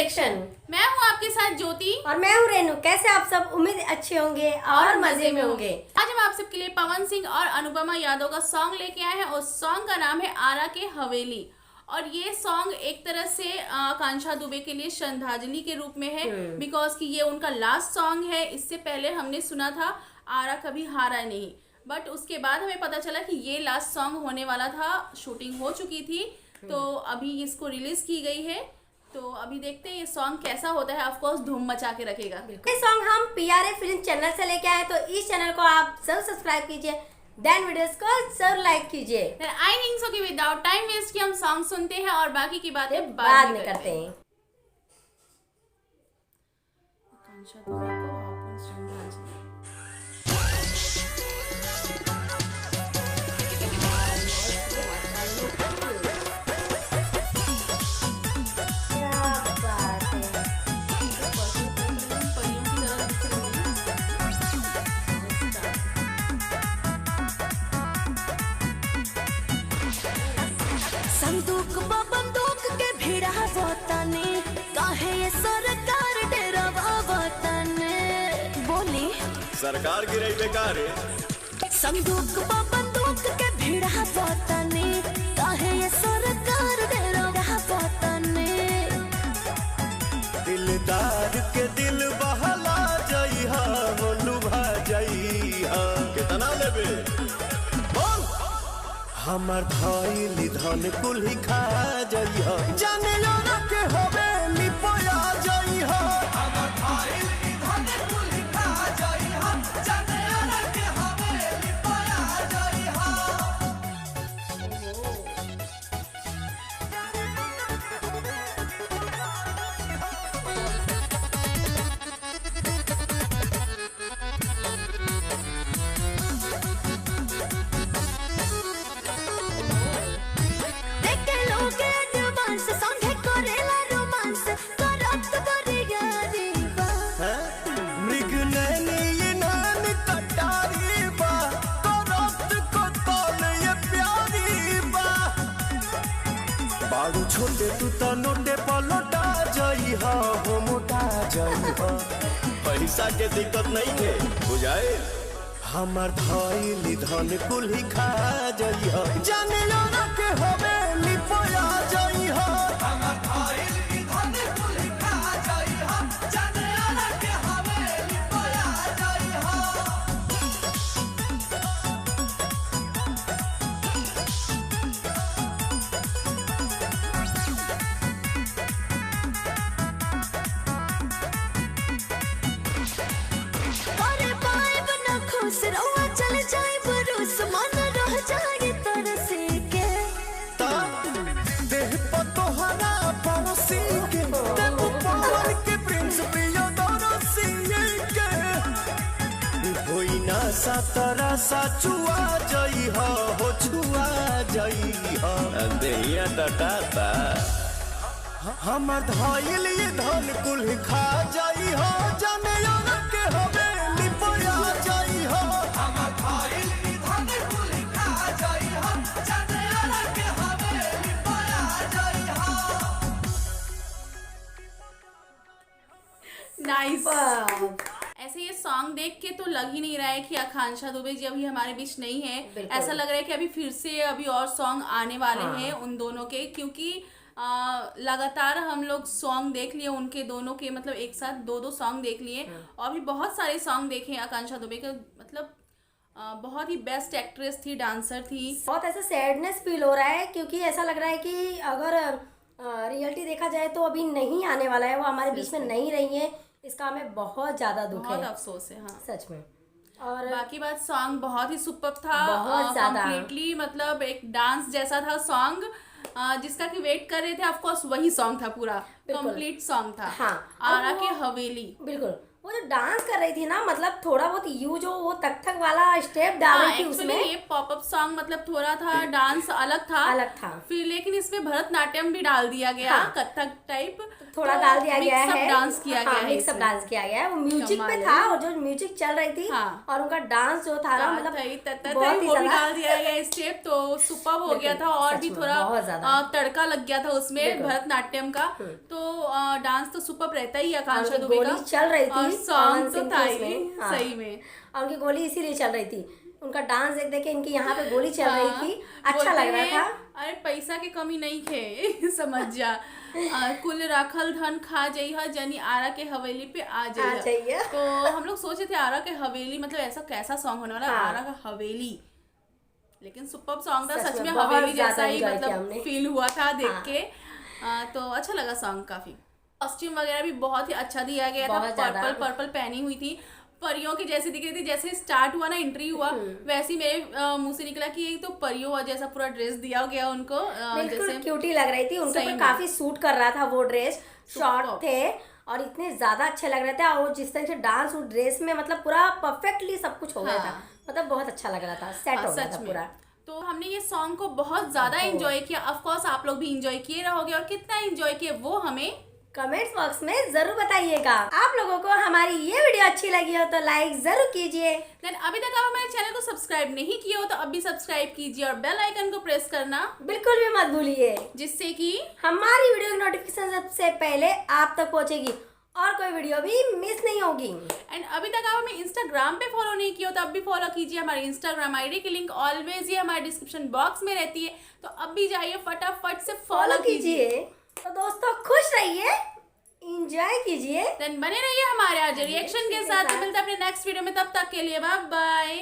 Reaction. मैं हूँ आपके साथ ज्योति और मैं हूँ रेनू। कैसे आप सब? उम्मीद अच्छे होंगे और मजे में होंगे। आज हम आप सबके लिए पवन सिंह और अनुपमा यादव का सॉन्ग लेके आए हैं। उस सॉन्ग का नाम है आरा के हवेली। और ये सॉन्ग एक तरह से आकांक्षा दुबे के लिए श्रद्धांजलि के रूप में है, बिकॉज कि ये उनका लास्ट सॉन्ग है। इससे पहले हमने सुना था आरा कभी हारा नहीं, बट उसके बाद हमें पता चला कि ये लास्ट सॉन्ग होने वाला था। शूटिंग हो चुकी थी, तो अभी इसको रिलीज की गई है। तो अभी देखते हैं ये सॉन्ग कैसा होता है। ऑफ कोर्स धूम मचा के रखेगा। ये सॉन्ग हम PRA फिल्म चैनल से लेके आए, तो इस चैनल को आप जरूर सब्सक्राइब कीजिए, देन वीडियोस को जरूर लाइक कीजिए। आई थिंक सो कि विदाउट टाइम वेस्ट किए हम सॉन्ग सुनते हैं और बाकी की बातें बाद में करते हैं। आकांक्षा दुबे को वापस श्रद्धांजलि। संदूक बंदूक के भिड़ा वतने काहे ये सरकार डेरा वतने बोली सरकार गिरई बेकार है। संदूक बंदूक के भिड़ा वतने काहे ये सरकार डेरा वतने दिलदार के दिल बहला जइहा हो लुभा जइहा। कितना लेबे बोल। हमर धइली धन कुल्ही खा जइहा, जाने ना के होबे लिपोया जइहा। हमर धइली धन कुल्ही खा जइहा, जाने ना के होबे लिपोया जइहा। देखे लोग एडवांस संगे करेला रोमांस करत करिया रीवा मृग नैनी नान कटारी बा, करत को तोल ये प्यारी बा। बाड़ू छोटे तू तो नोटे पलटा जइहा हो मोटा जइहा। पैसा के दिक्कत नहीं है बुझाए। हमर धइली धन कुल्ही खा जइहा, जाने ना के होबे लिपोया जइहा। हमर धइली धन कुल्ही खा जइहा, जाने ना के होबे लिपोया जइहा। अरे पाइब न खुश रहुआ चल जाए बरूस मन रह जाए तरसे के देह पर तोहरा पड़ोसी के, तेरे पवन के प्रिंस प्रियदर्शी के। होई ना सातरा साचुआ जइहा हो छुआ जइहा। देहिया टटाता हमर धइल ये धन कुल खा जइहा, जाने ना के होबे लिपोया जइहा। हमर धइल ये धन कुल खा जइहा, जाने ना के होबे लिपोया जइहा। नाइस। ऐसे ये सॉन्ग देख के तो लग ही नहीं रहा है कि आकांक्षा दुबे जी अभी हमारे बीच नहीं है। ऐसा लग रहा है कि अभी फिर से अभी और सॉन्ग आने वाले हैं उन दोनों के, क्योंकि लगातार हम लोग सॉन्ग देख लिए उनके दोनों के, मतलब एक साथ दो सॉन्ग देख लिए और भी बहुत सारे सॉन्ग देखे आकांक्षा दुबे के। मतलब बहुत ही बेस्ट एक्ट्रेस थी, डांसर थी। बहुत ऐसा सैडनेस फील हो रहा है, क्योंकि ऐसा लग रहा है कि अगर रियलिटी देखा जाए तो अभी नहीं आने वाला है, वो हमारे बीच में नहीं रही है। इसका हमें बहुत ज्यादा दुख है, बहुत अफसोस है। हाँ सच में। और बाकी बात सॉन्ग बहुत ही सुपर था, बहुत ज्यादा कंप्लीटली, मतलब एक डांस जैसा था सॉन्ग, जिसका कि वेट कर रहे थे। ऑफ कोर्स वही सॉन्ग था, पूरा कंप्लीट सॉन्ग था। हाँ, आरा के हवेली। बिल्कुल। वो जो डांस कर रही थी ना, मतलब थोड़ा बहुत यू जो वो तक तक वाला स्टेप डाल हाँ, रही थी एक्चुअली उसमें, ये पॉपअप सॉन्ग मतलब थोड़ा था डांस अलग था फिर, लेकिन इसमें भरतनाट्यम भी डाल दिया गया, हाँ। कथक टाइप थोड़ा डाल दिया गया है, डांस किया गया है मिक्स अप इसमें। डांस किया गया है। वो म्यूजिक कमाल पे है। था और जो म्यूजिक चल रही थी हाँ। और उनका डांस जो था ना, मतलब बहुत ही वो भी ज्यादा डाल दिया गया स्टेप, तो सुपर हो गया था और सच भी में, थोड़ा बहुत ज्यादा। तड़का लग गया था उसमें बिल्कुल। भरतनाट्यम का। तो डांस तो सुपर रहता ही है और आकांक्षा उनकी दुबे का, गोली चल रही और थी, सॉन्ग पवन तो सिंह था की ही उसमें, हाँ। सही में। और उनकी गोली इसीलिए चल रही थी, उनका डांस देख देख के इनकी यहाँ पे गोली चल रही थी, अच्छा बोलते लग रहा हैं, था। अरे पैसा की कमी नहीं खे समझ जा। कुल राखल धन खा जइहा जनी आरा के हवेली पे आ जाइए। जाइए। तो हम लोग सोचे थे आरा के हवेली मतलब ऐसा कैसा सॉन्ग होने वाला है, हाँ। आरा का हवेली, लेकिन सुपर सॉन्ग था, सच में बहुत हवेली ज्यादा जैसा ही enjoy किया मतलब हमने। फील हुआ था देख हाँ। के। तो अच्छा लगा सॉन्ग काफी। कॉस्ट्यूम वगैरह भी बहुत ही अच्छा दिया गया था, बहुत ज्यादा। पर्पल पहनी हुई थी, परियों की जैसी दिख रही थी। जैसे स्टार्ट हुआ ना, एंट्री हुआ, वैसे ही मेरे मुंह से निकला कि ये तो परियों जैसा पूरा ड्रेस दिया गया उनको, बिल्कुल जैसे क्यूटी लग रही थी, उनके सही ऊपर में। काफी सूट कर रहा था वो ड्रेस, शॉर्ट Superb। थे और इतने ज्यादा अच्छे लग रहे थे। और वो जिस तरह से डांस उस ड्रेस में मतलब पूरा परफेक्टली सब कुछ हो गया था, हाँ। मतलब बहुत अच्छा लग रहा था, सेट हो गया सच था में। पूरा। तो हमने ये सॉन्ग को बहुत ज्यादा एंजॉय किया, ऑफ कोर्स आप लोग भी एंजॉय किए रहोगे, और कितना एंजॉय किए वो हमें कमेंट्स बॉक्स में जरूर बताइएगा। आप लोगों को हमारी ये वीडियो अच्छी लगी हो तो लाइक जरूर कीजिए। देन अभी तक आप हमारे चैनल को सब्सक्राइब नहीं किए हो तो अभी सब्सक्राइब कीजिए और बेल आइकन को प्रेस करना, बिल्कुल भी मत भूलिए, जिससे कि हमारी वीडियो की नोटिफिकेशन सबसे पहले आप तक पहुंचेगी और कोई वीडियो भी मिस नहीं होगी। एंड अभी तक आप हमें इंस्टाग्राम पे फॉलो नहीं किया हो तो अब भी फॉलो कीजिए। हमारी इंस्टाग्राम आईडी की लिंक ऑलवेज ही हमारे डिस्क्रिप्शन बॉक्स में रहती है, तो अब भी जाइए फटाफट से फॉलो कीजिए। तो दोस्तों खुश रहिए, एंजॉय कीजिए। देन बने रहिए हमारे आज रिएक्शन के साथ। मिलते हैं अपने नेक्स्ट वीडियो में, तब तक के लिए बाय बाय।